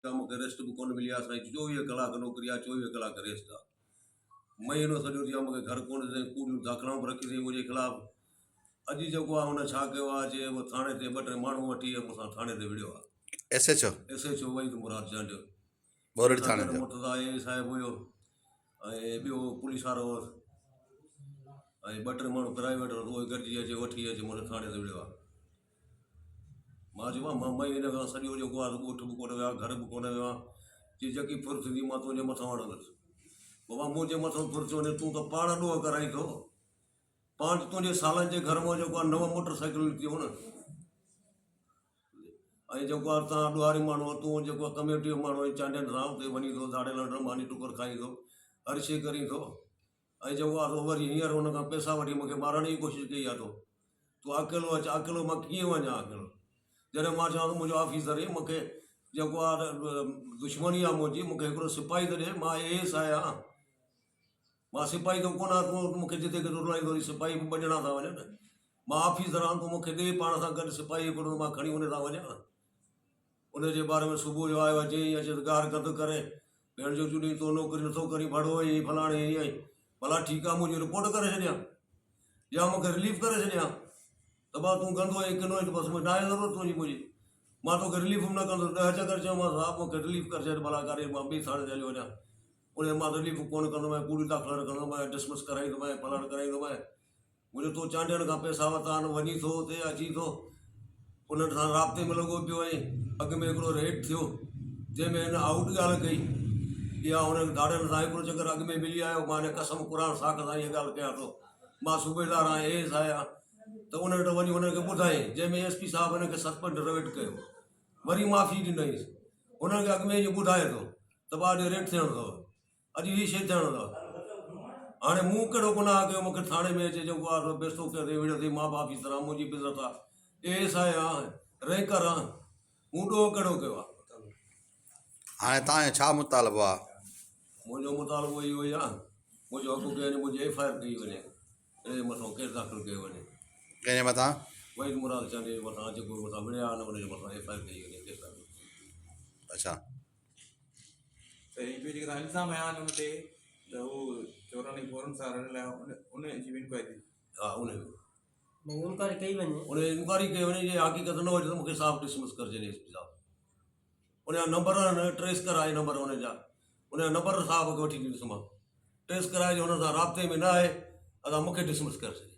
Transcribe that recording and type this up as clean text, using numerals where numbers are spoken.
मूंखे रेस्ट बि कोन मिली आहे साईं, 24 कलाक नौकिरी आहे, 24 कलाक रेस्ट आहे। महीनो सॼो थी आहे मूंखे घर कोन अथई, कूड़ियूं दाखलाऊं बि रखी अथई मुंहिंजे ख़िलाफ़ु। अॼु जेको आहे हुन छा कयो आहे, चए उहो थाणे ते 2-3 माण्हू वठी मूंसां थाणे ते विड़ियो आहे। SHO वहीद मुराद जांडियो बोरड़ी थाणे जो मुर्तज़ा ए साहिबु हुयो ऐं ॿियो पुलिस वारो हुओ ऐं 2-3 माण्हू प्राइवेट उहे गॾिजी अचे वठी अचे मूंखे थाणे ते विड़ियो आहे। मां चयो मां महीने खां सॼो जेको आहे ॻोठ बि कोन वियो आहे, घर बि कोन वियो आहे। चई जेकी फुर्त थींदी मां तुंहिंजे मथां वणंदुसि। बाबा मुंहिंजे मथां फुर्त वञे, तूं त पाण ॾोह कराई थो। पाण तुंहिंजे सालनि जे घर में जेको आहे 9 मोटरसाइकिलूं थियूं न, ऐं जेको आहे तव्हां ॾुहारी माण्हू, तूं जेको आहे कम्यूनिटी जो माण्हू आहीं, चांडियुनि सां हुते वञी थो दाड़े लंड मानी टुकर खाई थो, हर शइ करी थो, ऐं जेको आहे वरी हींअर हुन खां पैसा वठी मूंखे मारण जी कोशिशि कई आहे। तूं अकेलो अचु, अकेलो मां कीअं वञा अकेलो? जॾहिं मां चवां थो मुंहिंजो ऑफिसर आहे, मूंखे जेको आहे दुश्मनी आहे मुंहिंजी, मूंखे हिकिड़ो सिपाही त ॾिए, मां AS आहियां, मां सिपाही त कोन आहियां। तूं मूंखे जिते किथे रुलाईंदो सिपाही बि बजणा था वञनि। मां ऑफिसर आहियां, तूं मूंखे ॾे पाण सां गॾु सिपाही हिकिड़ो, मां खणी उन सां वञा। उनजे बारे में सुबुह जो आयो, चई अचे त गार गद करे, भेण जो जुड़ी तो नौकिरी नथो करी, भड़ो ईअं फलाणे ईअं। भला ठीकु आहे, मुंहिंजी रिपोर्ट करे छॾियां या मूंखे रिलीफ करे छॾियां? त भाउ तूं गंदो ऐं किनो बसि में नाहे ज़रूरत तुंहिंजी मुंहिंजी, मां तोखे रिलीफ बि न कंदुसि। 10 चकर चयोमांसि हा मूंखे रिलीफ करे छॾ भला करे, मां ॿिए थाणे ते हली वञा। उन मां रिलीफ कोन कंदोमांइ, कूड़ी दाख़िला रखंदोमांइ, डिसमिस कराईंदोमांइ, फलाण कराईंदोमांइ। मुंहिंजो तो चांडियुनि खां पैसा वरिता आहिनि, वञी थो हुते अची थो, उन्हनि सां राब्ते में लॻो पियो। ऐं अॻु में हिकिड़ो रेड थियो जंहिंमें हिन आउट ॻाल्हि कई, इहा हुन दाड़नि सां हिकिड़ो चकर अॻु में मिली आयो। मां हिन कसम क़ुर साख सां इहा ॻाल्हि कयां थो, मां सूबेदार आहियां, AS आहियां, त उन वटि वञी हुनखे ॿुधाई, जंहिंमें SP साहिबु हिनखे सस्पेंड रेड कयो, वरी माफ़ी ॾिनईसि। हुनखे अॻु में इहो ॿुधाए थो त भाउ रेड थियणो अथव, अॼु हीअ शइ थियणो अथव। हाणे मूं कहिड़ो गुनाह कयो मूंखे थाणे में अचे जेको आहे बेस्तो कयो अथई, विड़ियो अथई। मां बि ऑफिसर आहियां, मुंहिंजी बि इज़त आहे, AS आहियां, रैंकर आहियां, मूं ॾोह कहिड़ो कयो आहे? हाणे तव्हांजो छा मुतालबो आहे? मुंहिंजो मुतालबो इहो ई आहे, मुंहिंजो हक़ कयो वञे, मुंहिंजी FIR कई वञे, हिनजे मथां केस दाख़िल कयो वञे। कंहिंजे मथां? वहीद मुराद चांडिया जे मथां, जेको मथां विड़िया आहे न, हुनजे मथां FIR कई वञे, केस दाख़िल। अच्छा, त ॿियो जेके तव्हां इल्ज़ाम हया आहिनि हुन ते, त उहो चोरनि फ़ौरन सां हरण लाइ उन जी इंक्वायरी? हा, उन इंक्वायरी कई वञे, इंक्वायरी कई वञे। जे हक़ीक़त न हुजे त मूंखे साफ़ डिसमिस करे छॾे SP साहिबु। उनजा नंबर ट्रेस कराए, नंबर उनजा, उनजा नंबर साहिब खे वठी ॾिनसि मां, ट्रेस कराए, हुन सां राब्ते में न आहे, असां मूंखे डिसमिस करे छॾे।